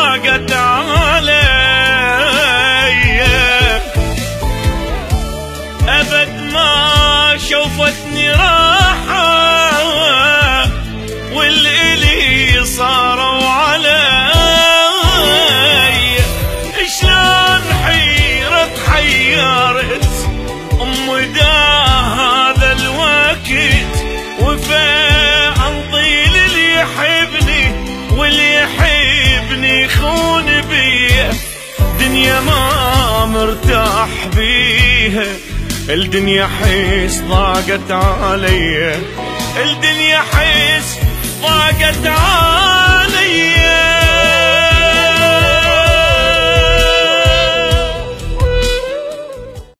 ضاقت علي، أبد ما شوفتني راحة والإلي صاروا علي. شلون حيرت حيرت دا هذا الوقت، وفاء انطيل اللي يحبني واللي يحبني يخون بيه. دنيا ما مرتاح بيها، الدنيا حس ضاقت علي، الدنيا حس ضاقت علي.